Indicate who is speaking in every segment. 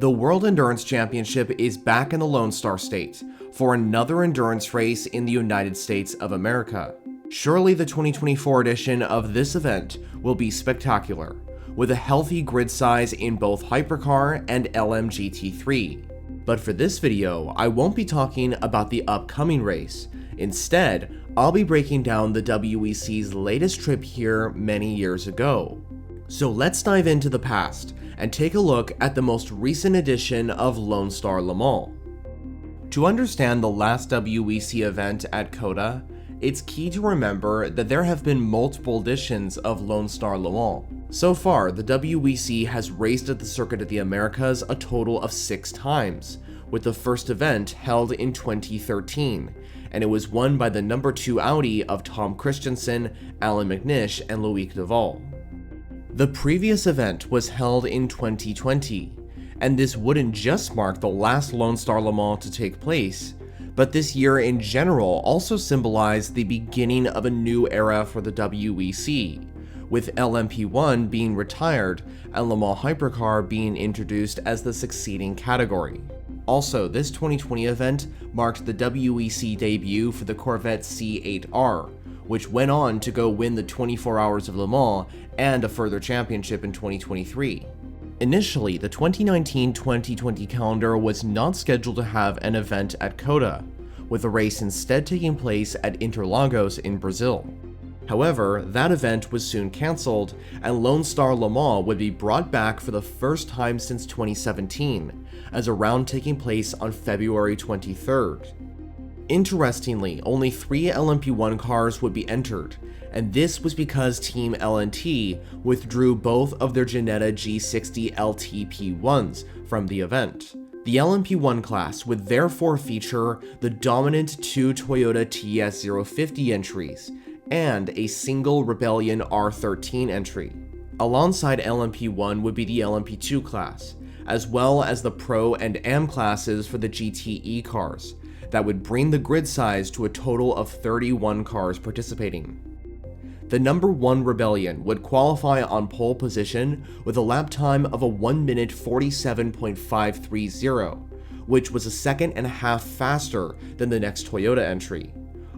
Speaker 1: The World Endurance Championship is back in the Lone Star State for another endurance race in the United States of America. Surely the 2024 edition of this event will be spectacular, with a healthy grid size in both Hypercar and LMGT3. But for this video, I won't be talking about the upcoming race. Instead, I'll be breaking down the WEC's latest trip here many years ago. So let's dive into the past and take a look at the most recent edition of Lone Star Le Mans. To understand the last WEC event at COTA, it's key to remember that there have been multiple editions of Lone Star Le Mans. So far, the WEC has raced at the Circuit of the Americas a total of 6 times, with the first event held in 2013, and it was won by the number 2 Audi of Tom Christensen, Alan McNish, and Loic Duval. The previous event was held in 2020, and this wouldn't just mark the last Lone Star Le Mans to take place, but this year in general also symbolized the beginning of a new era for the WEC, with LMP1 being retired and Le Mans Hypercar being introduced as the succeeding category. Also, this 2020 event marked the WEC debut for the Corvette C8R, which went on to go win the 24 Hours of Le Mans and a further championship in 2023. Initially, the 2019-2020 calendar was not scheduled to have an event at COTA, with the race instead taking place at Interlagos in Brazil. However, that event was soon cancelled, and Lone Star Le Mans would be brought back for the first time since 2017, as a round taking place on February 23rd. Interestingly, only 3 LMP1 cars would be entered, and this was because Team LNT withdrew both of their Ginetta G60 LTP1s from the event. The LMP1 class would therefore feature the dominant 2 Toyota TS050 entries and a single Rebellion R13 entry. Alongside LMP1 would be the LMP2 class, as well as the Pro and Am classes for the GTE cars, that would bring the grid size to a total of 31 cars participating. The number 1 Rebellion would qualify on pole position with a lap time of a 1 minute 47.530, which was a second and a half faster than the next Toyota entry.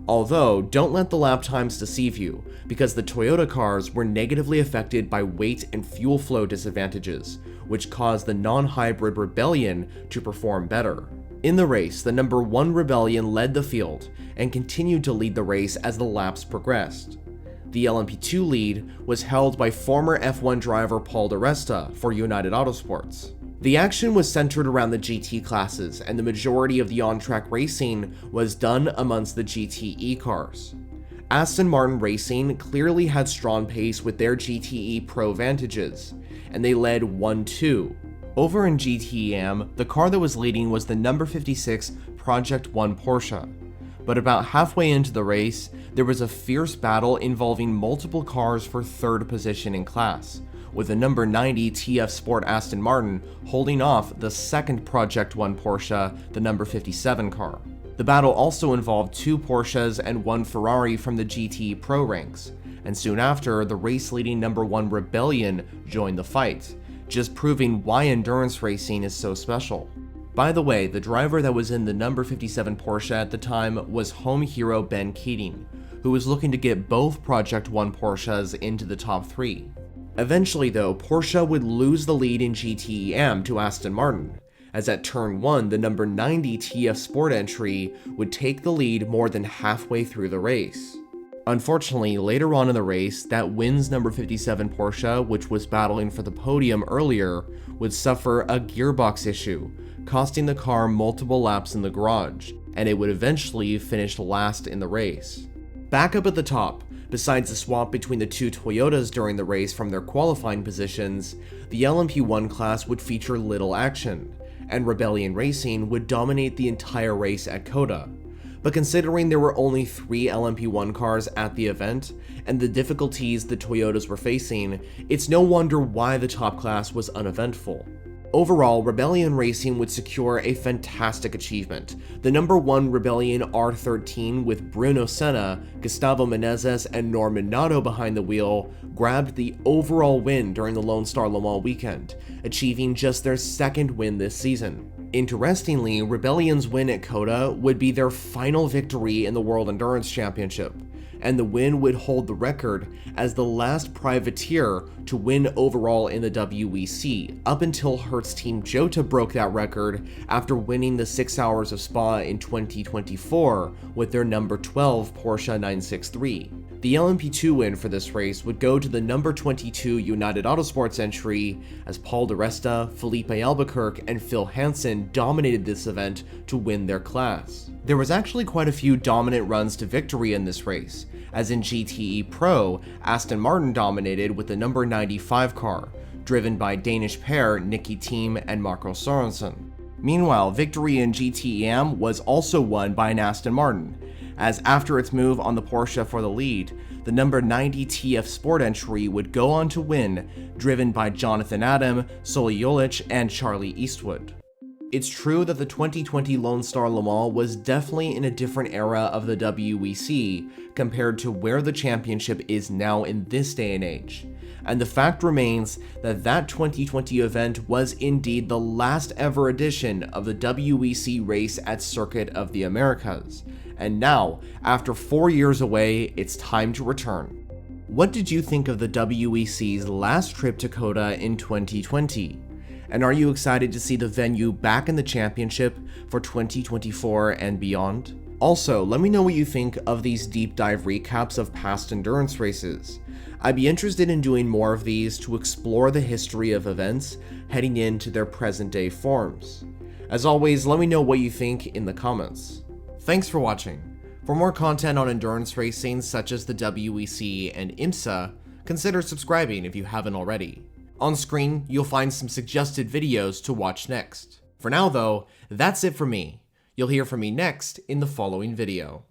Speaker 1: Although, don't let the lap times deceive you, because the Toyota cars were negatively affected by weight and fuel flow disadvantages, which caused the non-hybrid Rebellion to perform better. In the race, the number 1 Rebellion led the field and continued to lead the race as the laps progressed. The LMP2 lead was held by former F1 driver Paul di Resta for United Autosports. The action was centered around the GT classes, and the majority of the on-track racing was done amongst the GTE cars. Aston Martin Racing clearly had strong pace with their GTE Pro Vantages, and they led 1-2. Over in GTEM, the car that was leading was the number 56 Project 1 Porsche. But about halfway into the race, there was a fierce battle involving multiple cars for 3rd position in class, with the number 90 TF Sport Aston Martin holding off the 2nd Project 1 Porsche, the number 57 car. The battle also involved 2 Porsches and 1 Ferrari from the GT Pro ranks, and soon after, the race-leading number 1 Rebellion joined the fight, just proving why endurance racing is so special. By the way, the driver that was in the number 57 Porsche at the time was home hero Ben Keating, who was looking to get both Project 1 Porsches into the top 3. Eventually though, Porsche would lose the lead in GTEM to Aston Martin, as at turn 1 the number 90 TF Sport entry would take the lead more than halfway through the race. Unfortunately, later on in the race, that wins number 57 Porsche, which was battling for the podium earlier, would suffer a gearbox issue, costing the car multiple laps in the garage, and it would eventually finish last in the race. Back up at the top, besides the swap between the 2 Toyotas during the race from their qualifying positions, the LMP1 class would feature little action, and Rebellion Racing would dominate the entire race at COTA. But considering there were only 3 LMP1 cars at the event, and the difficulties the Toyotas were facing, it's no wonder why the top class was uneventful. Overall, Rebellion Racing would secure a fantastic achievement. The number 1 Rebellion R13 with Bruno Senna, Gustavo Menezes, and Norman Nato behind the wheel grabbed the overall win during the Lone Star Le Mans weekend, achieving just their 2nd win this season. Interestingly, Rebellion's win at COTA would be their final victory in the World Endurance Championship, and the win would hold the record as the last privateer to win overall in the WEC, up until Hertz Team Jota broke that record after winning the 6 Hours of Spa in 2024 with their number 12 Porsche 963. The LMP2 win for this race would go to the number 22 United Autosports entry, as Paul di Resta, Felipe Albuquerque, and Phil Hansen dominated this event to win their class. There was actually quite a few dominant runs to victory in this race, as in GTE Pro, Aston Martin dominated with the number 95 car, driven by Danish pair Nicky Thiem and Marco Sorensen. Meanwhile, victory in GTEM was also won by an Aston Martin, as after its move on the Porsche for the lead, the number 90 TF Sport entry would go on to win, driven by Jonathan Adam, Sully Jolich, and Charlie Eastwood. It's true that the 2020 Lone Star Le Mans was definitely in a different era of the WEC compared to where the championship is now in this day and age. And the fact remains that that 2020 event was indeed the last ever edition of the WEC race at Circuit of the Americas. And now, after 4 years away, it's time to return. What did you think of the WEC's last trip to COTA in 2020? And are you excited to see the venue back in the championship for 2024 and beyond? Also, let me know what you think of these deep dive recaps of past endurance races. I'd be interested in doing more of these to explore the history of events heading into their present day forms. As always, let me know what you think in the comments. Thanks for watching. For more content on endurance racing such as the WEC and IMSA, consider subscribing if you haven't already. On screen, you'll find some suggested videos to watch next. For now though, that's it for me. You'll hear from me next in the following video.